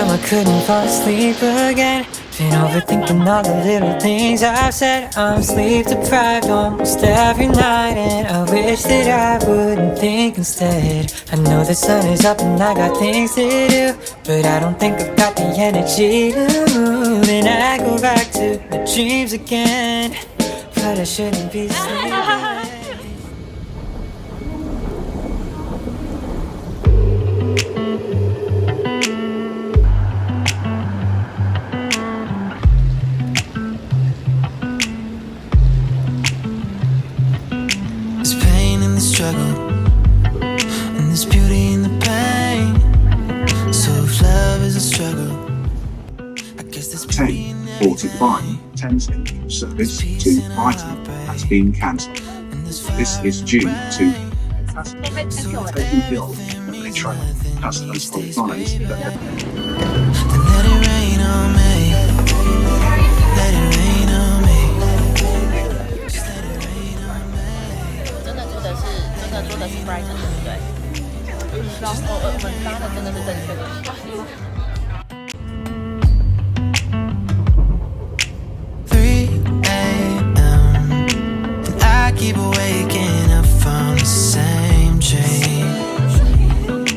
time I couldn't fall asleep again. Been overthinking all the little things I've said. I'm sleep deprived almost every night, and I wish that I wouldn't think instead. I know the sun is up and I got things to do, but I don't think I've got the energy to move. And I go back to my dreams again, but I shouldn't be sleeping. Struggle, and there's beauty in the pain. So if love is a struggle, I guess there's beauty in every 45 Thames Link service to Brighton has been cancelled. This is due to taking bill when they train customers on flights that Let it rain on me. Let it rain on me. Just let it rain on me. 真的是 Brighton 对不对？然后我们搭的真的是正确的。Keep waking up from the same dream.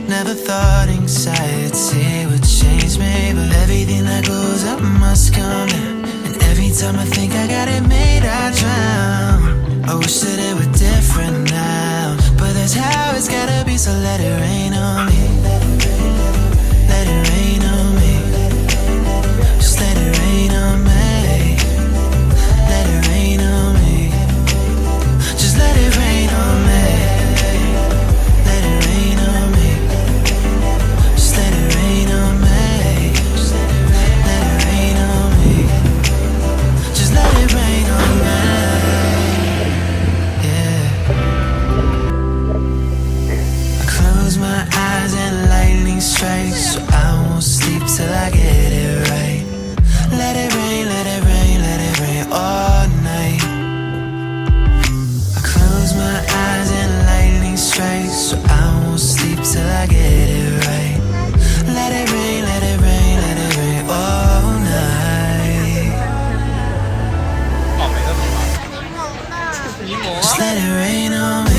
Never thought anxiety would change me, but everything that goes up must come down. And every time I think I got it made, I drown. I wish that it were different now, but that's how it's gotta be. So let it rain on me. Let it rain on me. Just let it rain on me. Let it rain on me. Just let it rain on me. Let it rain on me. Just let it rain on me. Let it rain on me. Just let it rain on me. Yeah. I close my eyes and lightning strikes, so I won't sleep till I get it right. Let it rain, let it rain, let it rain all night. My eyes and lightning strikes, so I won't sleep till I get it right. Let it rain, let it rain, let it rain all night. Just let it rain on me.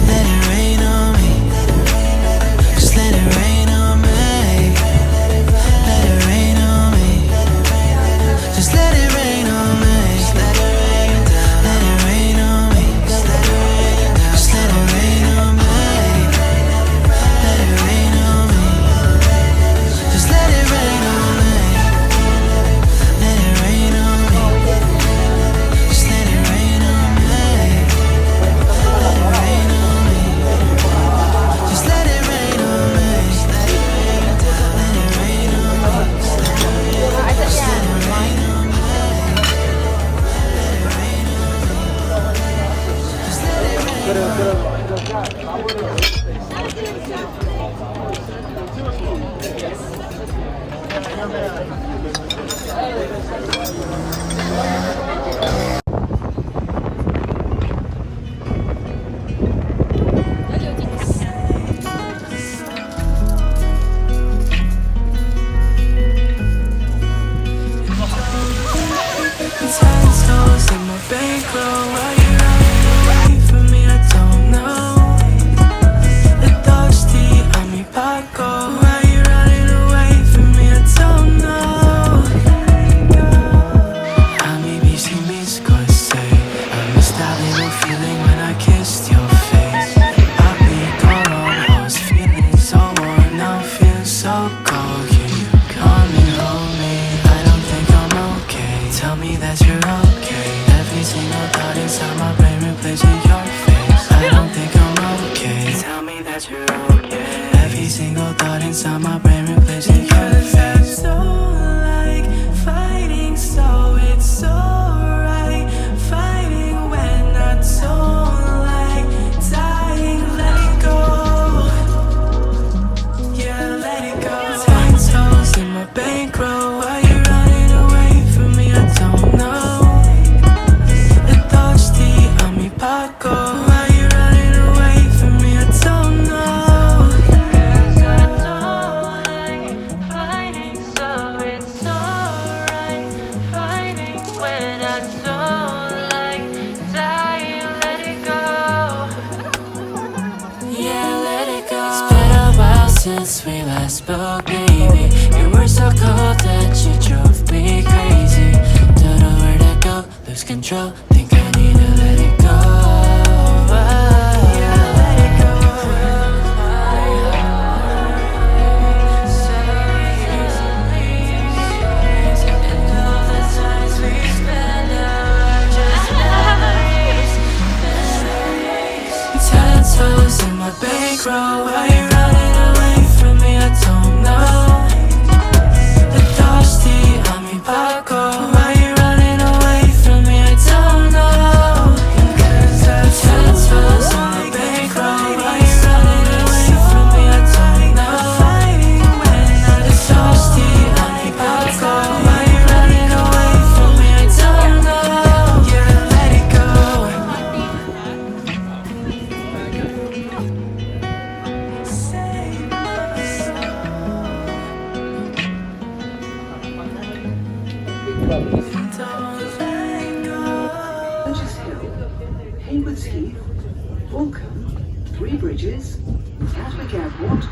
Let it rain on me. Just let it rain on me. Let it rain on me. Just let it rain on me. Let it rain down. Let it rain on me. Just let it rain down. Just let it rain on me. Let it rain on me. Just let it rain on me. Let it rain on me. Just let it rain on me. Let it rain on me. Just let it rain on me. Let it rain down. Let it rain on me. Just let it rain on me. Just let it rain on me. Let it rain on me. Just let it rain on Ten toes in my bankroll. Why you running away from me? I don't know. The thirsty on me, Paco. Why you running away from me? I don't know. A mi bici mis cosas. I missed that little feeling when I kissed your face. I be gone on, I was feeling so warm, now I'm feeling so cold. Can you come and hold me? I don't think I'm okay. Tell me that you're okay. Every single thought inside my brain replacing your face. I don't think I'm okay. Tell me that you're okay. Every single thought inside my brain replacing your face. I don't like fighting, so it's alright. Fighting when I don't like dying. Let it go. Yeah, let it go. 10 toes in my bankroll. Why you running away from me? I don't know. The thirsty on me, Paco. Why you running away from me? I don't know. spoke, baby. You were so cold that you drove me crazy. Don't know where to go, lose control. Think I need to let it go. Yeah, let it go. And all the times we spend are just memories. 10 toes in my bankroll. Why you running away from me? I don't know. The thirsty on me, Paco. Why you running away from me? I don't know. 10 toes in my bankroll. Why you running away from me? I don't know. The thirsty on me, Paco. Why you running away from me? I don't know. Yeah, let it go. Burgess Hill, Haywards Heath, Walcombe, Three Bridges, Gatwick Airport,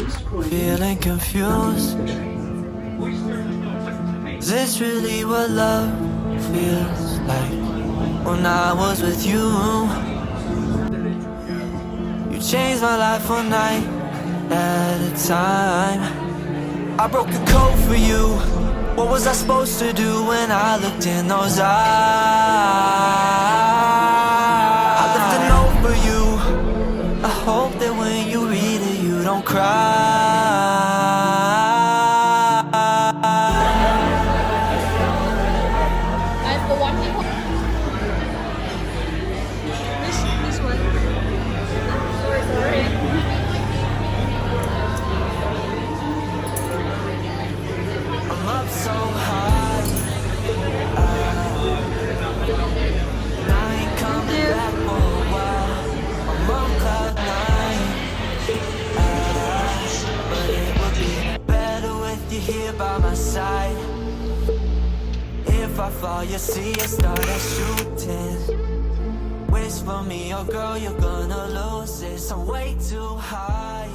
East Croydon. Feeling confused. Is this really what love feels like? When I was with you, you changed my life one night at a time. I broke the code for you. What was I supposed to do when I looked in those eyes? I left a note for you. I hope that when you read it, you don't cry. Guys, go watch it. This one. Sorry. I'm up so high. I ain't coming back for a while. I'm on cloud 9. But it would be better with you here by my side. If I fall, you see it start a shooting. Wish for me, oh girl, you're gonna lose this. I'm way too high.